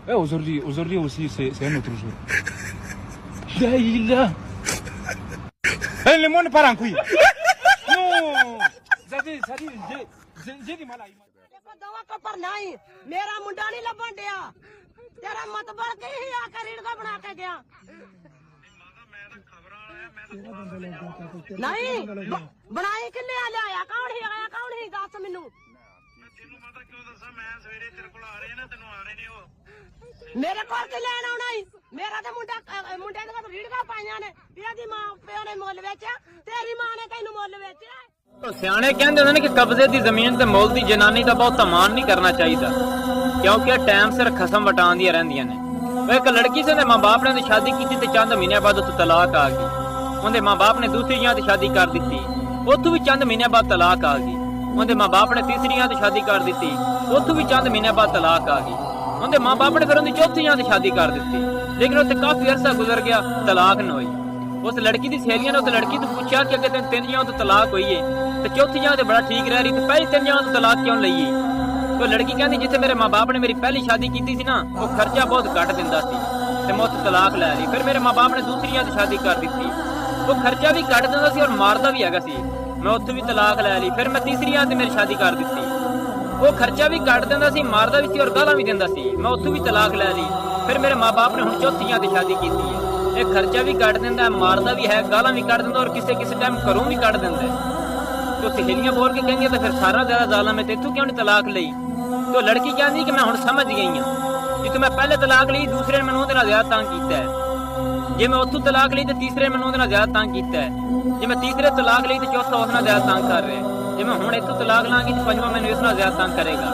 Aujourd'hui aussi, c'est un autre jour. Là. Le monde part en couille. Non. Ça dit, j'ai du mal à imaginer. दवा कपर नहीं मेरा मुंडा नहीं लबन दिया तेरा मतबर के ही आकर रीढ़ा बना के गया नहीं बनाई के ले आया कौन ही दस मैनू मेरे को के लेना आना ही मेरा तो मुंडे ने रीढ़ा पाइया ने तेरी मां प्यो ने मुੱਲ ਵੇਚਿਆ तेरी मां ने तैनू मुੱਲ ਵੇਚਿਆ ਸਿਆਣੇ ਕਹਿੰਦੇ ਹੁੰਦੇ ਨੇ ਕਿ ਕਬਜ਼ੇ ਦੀ ਜ਼ਮੀਨ ਤੇ ਮੁੱਲ ਦੀ ਜਨਾਨੀ ਦਾ ਬਹੁਤ ਧਮਾਨ ਨਹੀਂ ਕਰਨਾ ਚਾਹੀਦਾ ਕਿਉਂਕਿ ਟਾਈਮ ਸਿਰ ਖਸਮ ਵਟਾਉਂਦੀਆਂ ਰਹਿੰਦੀਆਂ ਨੇ। ਉਹ ਇੱਕ ਲੜਕੀ ਸੀ, ਉਹਦੇ ਮਾਂ-ਬਾਪ ਨੇ ਉਹਦੀ ਸ਼ਾਦੀ ਕੀਤੀ ਤੇ ਚੰਦ ਮਹੀਨਿਆਂ ਬਾਅਦ ਉਹ ਤਲਾਕ ਆ ਗਈ। ਉਹਦੇ ਮਾਂ-ਬਾਪ ਨੇ ਦੂਸਰੀ ਜਗ੍ਹਾ ਤੇ ਸ਼ਾਦੀ ਕਰ ਦਿੱਤੀ, ਉੱਥੋਂ ਵੀ ਚੰਦ ਮਹੀਨਿਆਂ ਬਾਅਦ ਤਲਾਕ ਆ ਗਈ। ਉਹਦੇ ਮਾਂ-ਬਾਪ ਨੇ ਤੀਸਰੀ ਜਗ੍ਹਾ ਤੇ ਸ਼ਾਦੀ ਕਰ ਦਿੱਤੀ, ਉੱਥੋਂ ਵੀ ਚੰਦ ਮਹੀਨਿਆਂ ਬਾਅਦ ਤਲਾਕ ਆ ਗਈ। ਉਹਦੇ ਮਾਂ-ਬਾਪ ਨੇ ਫਿਰ ਉਹਦੀ ਚੌਥੀ ਜਗ੍ਹਾ ਤੇ ਸ਼ਾਦੀ ਕਰ ਦਿੱਤੀ, ਲੇਕਿਨ ਉੱਥੇ ਕਾਫੀ ਅਰਸਾ ਗੁਜ਼ਰ ਗਿਆ, ਤਲਾਕ ਨਾ ਹੋਈ। उस लड़की की सहेलियां ने उस लड़की तो पूछा कि अगर तेन 3 जगह तो तलाक हुई है तो चौथी जगह तो बड़ा ठीक रह रही, तो पहली 3 जगह तो तलाक क्यों लई है? तो लड़की कहती जिथे मेरे माँ बाप ने मेरी पहली शादी की थी ना, वो खर्चा बहुत घट दिंदा सी ते मैं उत्थे तलाक लै ली। फिर मेरे माँ बाप ने दूसरी जगह शादी कर दी, वो खर्चा भी घट दिंदा सी और मारदा भी हैगा सी, मैं उत्थे भी तलाक लै ली। फिर मैं तीसरी जगह मेरी शादी कर दी, वो खर्चा भी घट दिंदा सी, मारदा भी सी और गालां भी दिंदा सी, मैं उत्थे भी तलाक लै ली। फिर मेरे माँ बाप ने हुण चौथी जगह शादी की है, एक खर्चा भी कट दिंदा है, मारदा भी है, गालां भी कट दिंदा और किसी टाइम घरों भी कट दिंदा है। तो सहेलियां बोल के कहेंगे तो फिर सारा ज्यादा जालम है, तेथों क्यों नहीं तलाक लई? तो लड़की कहती कि मैं हुण समझ गई हां कि मैं पहले तलाक लई, दूसरे ने मैनूं उहदे नाल ज्यादा तंग कीता है, जे मैं उत्थों तलाक लई तो तीसरे ने मैनूं उहदे नाल ज्यादा तंग कीता है, जे मैं तीसरे तलाक लई तो चौथा उस नाल ज्यादा तंग कर रहा है, जे मैं हुण इत्थों तलाक लांगी तो पंजवां मैनूं इस नाल ज्यादा तंग करेगा।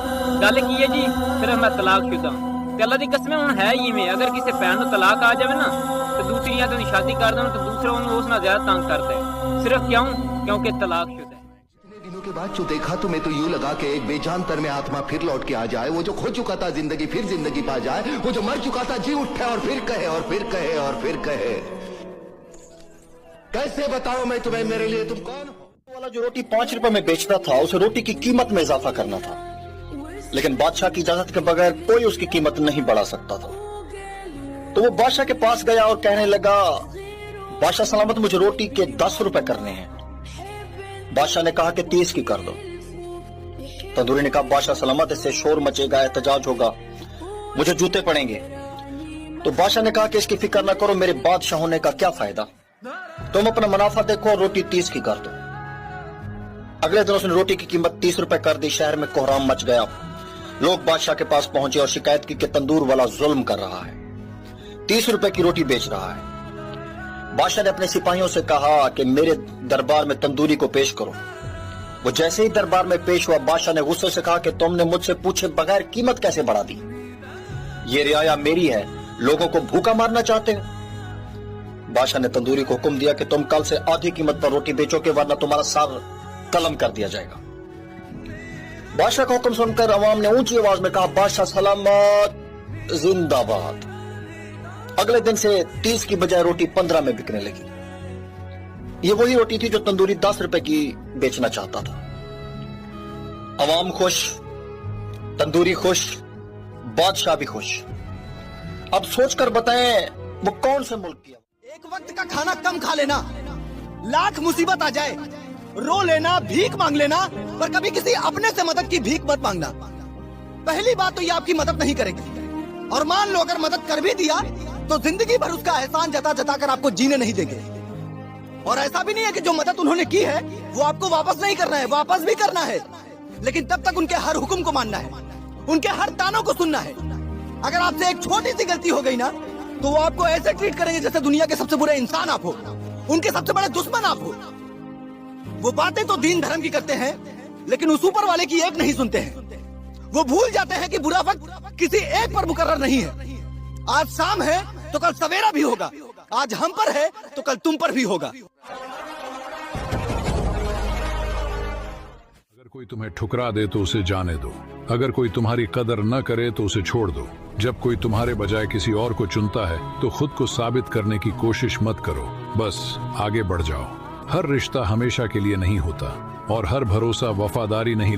गल की है जी, सिर्फ मैं तलाकशुदा ते अल्लाह दी कसम हुण है ही इवें, अगर किसी भैन नूं तलाक आ जावे ना तो दूसरी या तो शादी कर दो तो दूसरा उस ना ज्यादा तंग करता है, सिर्फ क्यों? क्योंकि तलाकशुदा है। इतने दिनों के बाद जो देखा तो मैं तो यूं लगा कि एक बेजान तर में आत्मा फिर लौट के आ जाए, वो जो खो चुका था जिंदगी फिर जिंदगी पा जाए, वो जो मर चुका था जी उठे और फिर कहे और फिर कहे और फिर कहे। कैसे बताओ मैं तुम्हें, मेरे लिए तुम कौन हो? वाला जो रोटी 5 रुपए में बेचता था उसे रोटी की कीमत में इजाफा करना था, लेकिन बादशाह की इजाजत के बगैर कोई उसकी कीमत नहीं बढ़ा सकता था। तो वो बादशाह के पास गया और कहने लगा, बादशाह सलामत मुझे रोटी के 10 रुपए करने हैं। बादशाह ने कहा कि 30 की कर दो। तंदूरी ने कहा, बादशाह सलामत इससे शोर मचेगा, एहतजाज होगा, मुझे जूते पड़ेंगे। तो बादशाह ने कहा कि इसकी फिक्र ना करो, मेरे बादशाह होने का क्या फायदा, तुम अपना मुनाफा देखो और रोटी 30 की कर दो। अगले दिन उसने रोटी की कीमत 30 रुपए कर दी। शहर में कोहराम मच गया, लोग बादशाह के पास पहुंचे और शिकायत की कि तंदूर वाला जुल्म कर रहा है, 30 रुपए की रोटी बेच रहा है। बादशाह ने अपने सिपाहियों से कहा कि मेरे दरबार में तंदूरी को पेश करो। वो जैसे ही दरबार में पेश हुआ, बादशाह ने गुस्से से कहा कि तुमने मुझसे पूछे बगैर कीमत कैसे बढ़ा दी? ये रियाया मेरी है, लोगों को भूखा मारना चाहते हो? बादशाह ने तंदूरी को हुक्म दिया कि तुम कल से आधी कीमत पर रोटी बेचोगे, वरना तुम्हारा सर कलम कर दिया जाएगा। बादशाह का हुक्म सुनकर अवाम ने ऊंची आवाज में कहा, बादशाह सलामत जिंदाबाद। अगले दिन से 30 की बजाय रोटी 15 में बिकने लगी। ये वही रोटी थी जो तंदूरी 10 रुपए की बेचना चाहता था। अवाम खुश, तंदूरी खुश, बादशाह भी खुश। अब सोचकर बताएं वो कौन से मुल्क की? एक वक्त का खाना कम खा लेना, लाख मुसीबत आ जाए, रो लेना, भीख मांग लेना, पर कभी किसी अपने से मदद की भीख मत मांगना। पहली बात तो ये आपकी मदद नहीं करेगी, और मान लो अगर मदद कर भी दिया तो जिंदगी भर उसका एहसान जता जता कर आपको जीने नहीं देंगे। और ऐसा भी नहीं है कि जो मदद उन्होंने की है वो आपको वापस नहीं करना है, वापस भी करना है, लेकिन तब तक उनके हर हुक्म को मानना है, उनके हर तानों को सुनना है। अगर आपसे एक छोटी सी गलती हो गई ना तो वो आपको ऐसे ट्रीट करेंगे जैसे दुनिया के सबसे बुरे इंसान आप हो, उनके सबसे बड़े दुश्मन आप हो। वो बातें तो दीन धर्म की करते हैं, लेकिन उस ऊपर वाले की एक नहीं सुनते हैं। वो भूल जाते हैं कि बुरा वक्त किसी एक पर मुकर्रर नहीं है। आज शाम है तो कल सवेरा भी होगा, आज हम पर है तो कल तुम पर भी होगा। अगर कोई तुम्हें ठुकरा दे तो उसे जाने दो, अगर कोई तुम्हारी कदर न करे तो उसे छोड़ दो। जब कोई तुम्हारे बजाय किसी और को चुनता है तो खुद को साबित करने की कोशिश मत करो, बस आगे बढ़ जाओ। हर रिश्ता हमेशा के लिए नहीं होता और हर भरोसा वफादारी नहीं